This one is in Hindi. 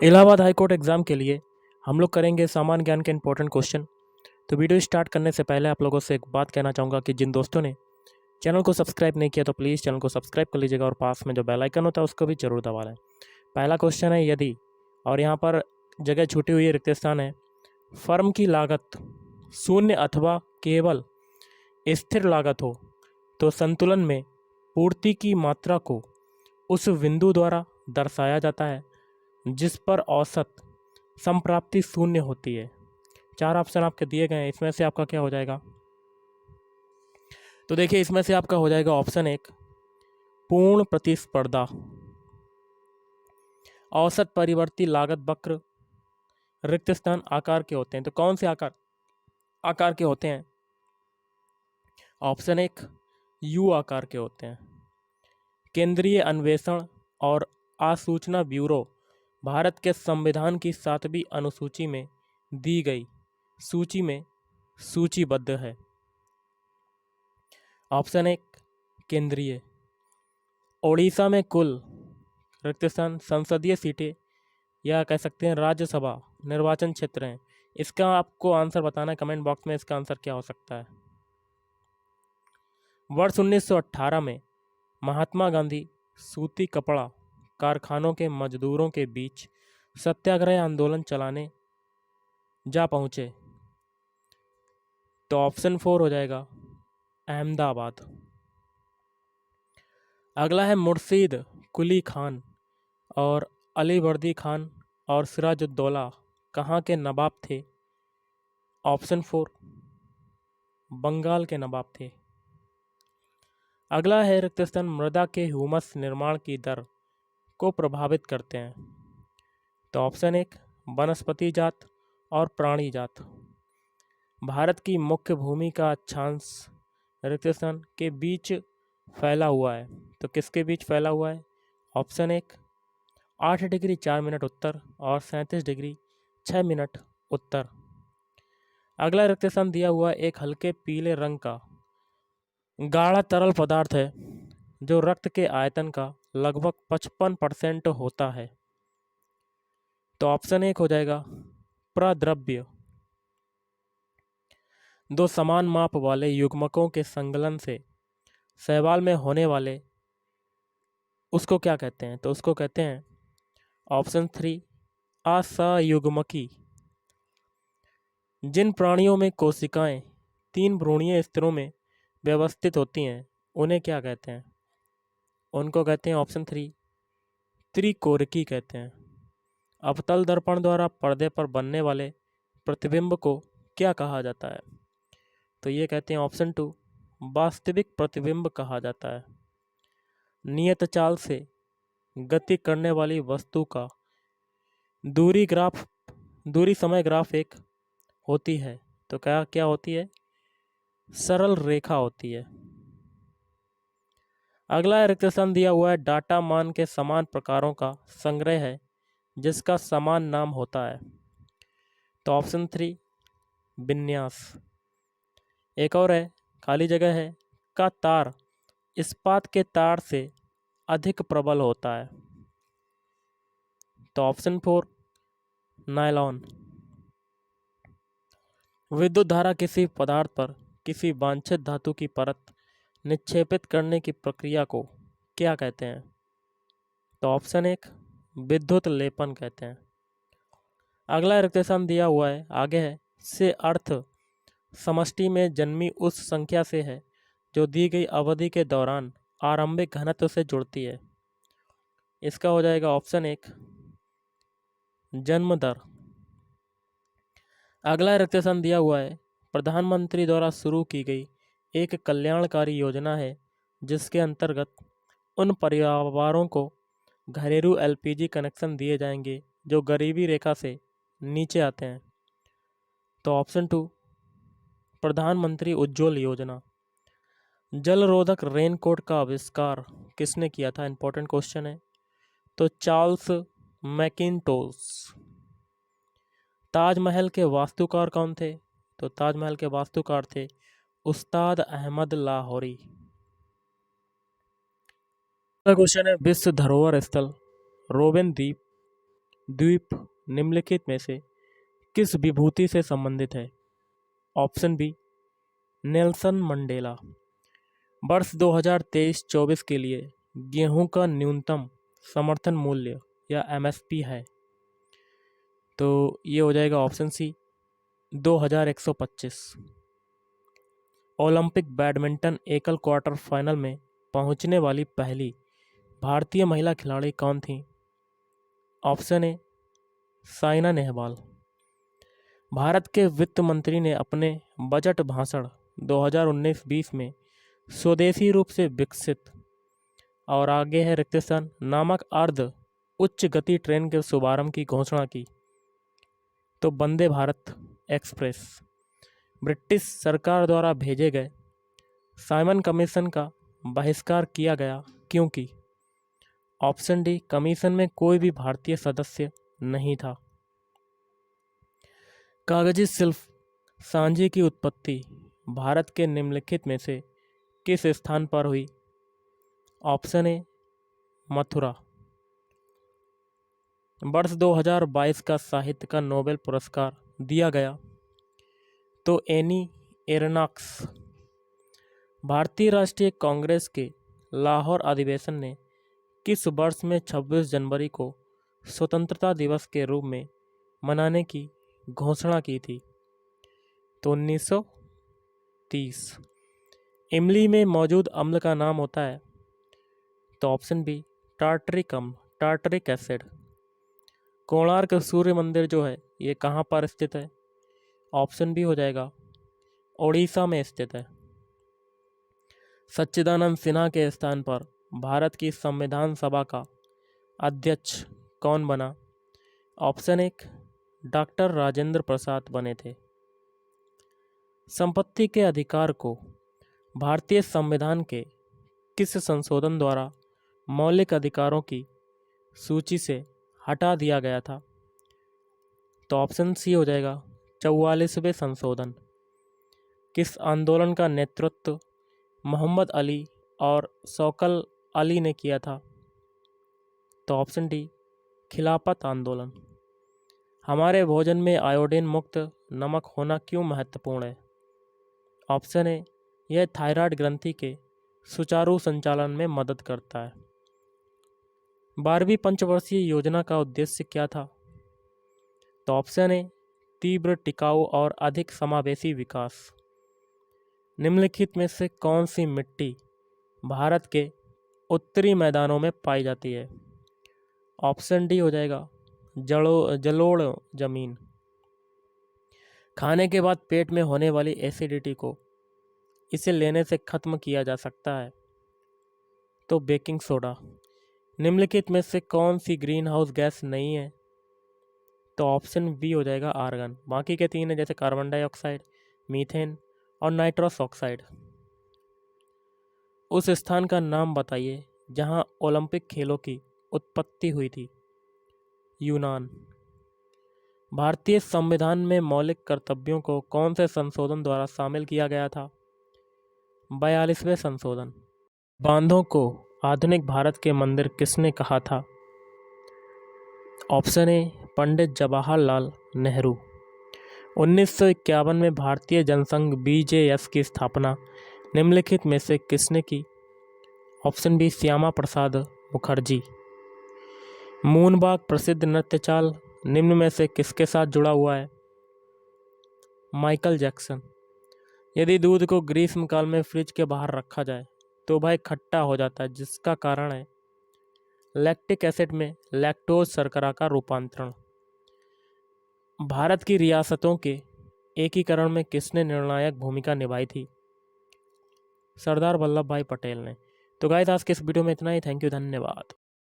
इलाहाबाद हाई कोर्ट एग्ज़ाम के लिए हम लोग करेंगे सामान्य ज्ञान के इंपॉर्टेंट क्वेश्चन। तो वीडियो स्टार्ट करने से पहले आप लोगों से एक बात कहना चाहूँगा कि जिन दोस्तों ने चैनल को सब्सक्राइब नहीं किया तो प्लीज़ चैनल को सब्सक्राइब कर लीजिएगा और पास में जो बेल आइकन होता है उसको भी जरूर दबा लें। पहला क्वेश्चन है यदि, और यहाँ पर जगह छूटी हुई है, रिक्त स्थान है, फर्म की लागत शून्य अथवा केवल स्थिर लागत हो तो संतुलन में पूर्ति की मात्रा को उस बिंदु द्वारा दर्शाया जाता है जिस पर औसत संप्राप्ति शून्य होती है। 4 ऑप्शन आपके दिए गए हैं, इसमें से आपका क्या हो जाएगा? तो देखिए, इसमें से आपका हो जाएगा ऑप्शन 1 पूर्ण प्रतिस्पर्धा। औसत परिवर्ती लागत वक्र रिक्त स्थान आकार के होते हैं। तो कौन से आकार के होते हैं? ऑप्शन 1 यू आकार के होते हैं। केंद्रीय अन्वेषण और आसूचना ब्यूरो भारत के संविधान की 7वीं अनुसूची में दी गई सूची में सूचीबद्ध है। ऑप्शन 1 केंद्रीय। ओडिशा में कुल रिक्त स्थान संसदीय सीटें या कह सकते हैं राज्यसभा निर्वाचन क्षेत्र हैं। इसका आपको आंसर बताना है कमेंट बॉक्स में, इसका आंसर क्या हो सकता है। वर्ष 1918 में महात्मा गांधी सूती कपड़ा कारखानों के मजदूरों के बीच सत्याग्रह आंदोलन चलाने जा पहुंचे। तो ऑप्शन 4 हो जाएगा अहमदाबाद। अगला है मुर्शीद कुली खान और अली वर्दी खान और सिराजुद्दौला कहाँ के नवाब थे? ऑप्शन 4 बंगाल के नवाब थे। अगला है रिक्त स्थान मृदा के ह्यूमस निर्माण की दर को प्रभावित करते हैं। तो ऑप्शन 1 वनस्पति जात और प्राणी जात। भारत की मुख्य भूमि का अक्षांश रिक्त स्थान के बीच फैला हुआ है। तो किसके बीच फैला हुआ है? ऑप्शन 1 8 डिग्री 4 मिनट उत्तर और 37 डिग्री 6 मिनट उत्तर। अगला रिक्त स्थान दिया हुआ एक हल्के पीले रंग का गाढ़ा तरल पदार्थ है जो रक्त के आयतन का लगभग 55% होता है। तो ऑप्शन 1 हो जाएगा प्रद्रव्य। दो समान माप वाले युग्मकों के संकलन से शैवाल में होने वाले उसको क्या कहते हैं? तो उसको कहते हैं ऑप्शन 3 असयुग्मकी। जिन प्राणियों में कोशिकाएं 3 भ्रूणीय स्तरों में व्यवस्थित होती हैं उन्हें क्या कहते हैं? उनको कहते हैं ऑप्शन 3 त्रिकोरकी कहते हैं। अवतल दर्पण द्वारा पर्दे पर बनने वाले प्रतिबिंब को क्या कहा जाता है? तो ये कहते हैं ऑप्शन 2 वास्तविक प्रतिबिंब कहा जाता है। नियत चाल से गति करने वाली वस्तु का दूरी समय ग्राफ एक होती है। तो क्या क्या होती है? सरल रेखा होती है। अगला रिक्त स्थान दिया हुआ है डाटा मान के समान प्रकारों का संग्रह है जिसका समान नाम होता है। तो ऑप्शन 3 विन्यास। एक और है, खाली जगह है, का तार इस्पात के तार से अधिक प्रबल होता है। तो ऑप्शन 4 नायलॉन। विद्युत धारा किसी पदार्थ पर किसी वांछित धातु की परत निक्षेपित करने की प्रक्रिया को क्या कहते हैं? तो ऑप्शन 1 विद्युत लेपन कहते हैं। अगला रिक्त स्थान दिया हुआ है आगे है से अर्थ समष्टि में जन्मी उस संख्या से है जो दी गई अवधि के दौरान आरंभिक घनत्व से जुड़ती है। इसका हो जाएगा ऑप्शन 1 जन्म दर। अगला रिक्त स्थान दिया हुआ है प्रधानमंत्री द्वारा शुरू की गई एक कल्याणकारी योजना है जिसके अंतर्गत उन परिवारों को घरेलू एलपीजी कनेक्शन दिए जाएंगे जो गरीबी रेखा से नीचे आते हैं। तो ऑप्शन 2 प्रधानमंत्री उज्ज्वल योजना। जल रोधक रेनकोट का आविष्कार किसने किया था? इंपॉर्टेंट क्वेश्चन है। तो चार्ल्स मैकिन्टोश। ताजमहल के वास्तुकार कौन थे? तो ताजमहल के वास्तुकार थे उस्ताद अहमद लाहौरी। अगला क्वेश्चन है विश्व धरोहर स्थल रोबेन द्वीप द्वीप निम्नलिखित में से किस विभूति से संबंधित है? Option B Nelson Mandela. वर्ष 2023-24 के लिए गेहूं का न्यूनतम समर्थन मूल्य या एमएसपी है? तो ये हो जाएगा ऑप्शन सी 2125। ओलंपिक बैडमिंटन एकल क्वार्टर फाइनल में पहुंचने वाली पहली भारतीय महिला खिलाड़ी कौन थी? Option A Saina Nehwal. भारत के वित्त मंत्री ने अपने बजट भाषण 2019-20 में स्वदेशी रूप से विकसित और आगे है रिक्त स्थान नामक अर्ध उच्च गति ट्रेन के शुभारंभ की घोषणा की? तो वंदे भारत एक्सप्रेस। ब्रिटिश सरकार द्वारा भेजे गए साइमन कमीशन का बहिष्कार किया गया क्योंकि? ऑप्शन डी कमीशन में कोई भी भारतीय सदस्य नहीं था। कागजी शिल्प सांझे की उत्पत्ति भारत के निम्नलिखित में से किस स्थान पर हुई? Option A Mathura. वर्ष 2022 का साहित्य का नोबेल पुरस्कार दिया गया? तो एनी एरनॉक्स। भारतीय राष्ट्रीय कांग्रेस के लाहौर अधिवेशन ने किस वर्ष में 26 जनवरी को स्वतंत्रता दिवस के रूप में मनाने की घोषणा की थी? तो 1930। इमली में मौजूद अम्ल का नाम होता है? तो ऑप्शन बी टार्टरिक अम्ल, टार्टरिक एसिड। कोणार्क सूर्य मंदिर जो है ये कहाँ पर स्थित है? ऑप्शन बी हो जाएगा ओडिशा में स्थित है। सच्चिदानंद सिन्हा के स्थान पर भारत की संविधान सभा का अध्यक्ष कौन बना? ऑप्शन एक डॉक्टर राजेंद्र प्रसाद बने थे। संपत्ति के अधिकार को भारतीय संविधान के किस संशोधन द्वारा मौलिक अधिकारों की सूची से हटा दिया गया था? तो ऑप्शन सी हो जाएगा 44वें संशोधन। किस आंदोलन का नेतृत्व मोहम्मद अली और शौकत अली ने किया था? तो ऑप्शन डी खिलाफत आंदोलन। हमारे भोजन में आयोडीन मुक्त नमक होना क्यों महत्वपूर्ण है? ऑप्शन ए यह थायराइड ग्रंथि के सुचारू संचालन में मदद करता है। 12वीं पंचवर्षीय योजना का उद्देश्य क्या था? तो ऑप्शन ए तीव्र, टिकाऊ और अधिक समावेशी विकास। निम्नलिखित में से कौन सी मिट्टी भारत के उत्तरी मैदानों में पाई जाती है? ऑप्शन डी हो जाएगा जलोढ़ जमीन। खाने के बाद पेट में होने वाली एसिडिटी को इसे लेने से खत्म किया जा सकता है? तो बेकिंग सोडा। निम्नलिखित में से कौन सी ग्रीन हाउस गैस नहीं है? तो ऑप्शन बी हो जाएगा आर्गन। बाकी के तीन है जैसे कार्बन डाइऑक्साइड, मीथेन और नाइट्रस ऑक्साइड। उस स्थान का नाम बताइए जहां ओलंपिक खेलों की उत्पत्ति हुई थी? यूनान। भारतीय संविधान में मौलिक कर्तव्यों को कौन से संशोधन द्वारा शामिल किया गया था? 42वें संशोधन। बांधों को आधुनिक भारत के मंदिर किसने कहा था? Option A Pandit Jawaharlal Nehru. 1951 में भारतीय जनसंघ बीजेएस की स्थापना निम्नलिखित में से किसने की? Option B Shyama Prasad Mukherjee. मूनबाग प्रसिद्ध नृत्य चाल निम्न में से किसके साथ जुड़ा हुआ है? Michael Jackson. यदि दूध को ग्रीष्मकाल में फ्रिज के बाहर रखा जाए तो भाई खट्टा हो जाता है, जिसका कारण है लैक्टिक एसिड में लैक्टोज शर्करा का रूपांतरण। भारत की रियासतों के एकीकरण में किसने निर्णायक भूमिका निभाई थी? सरदार वल्लभ भाई पटेल ने। तो गाइस आज के इस वीडियो में इतना ही। थैंक यू, धन्यवाद।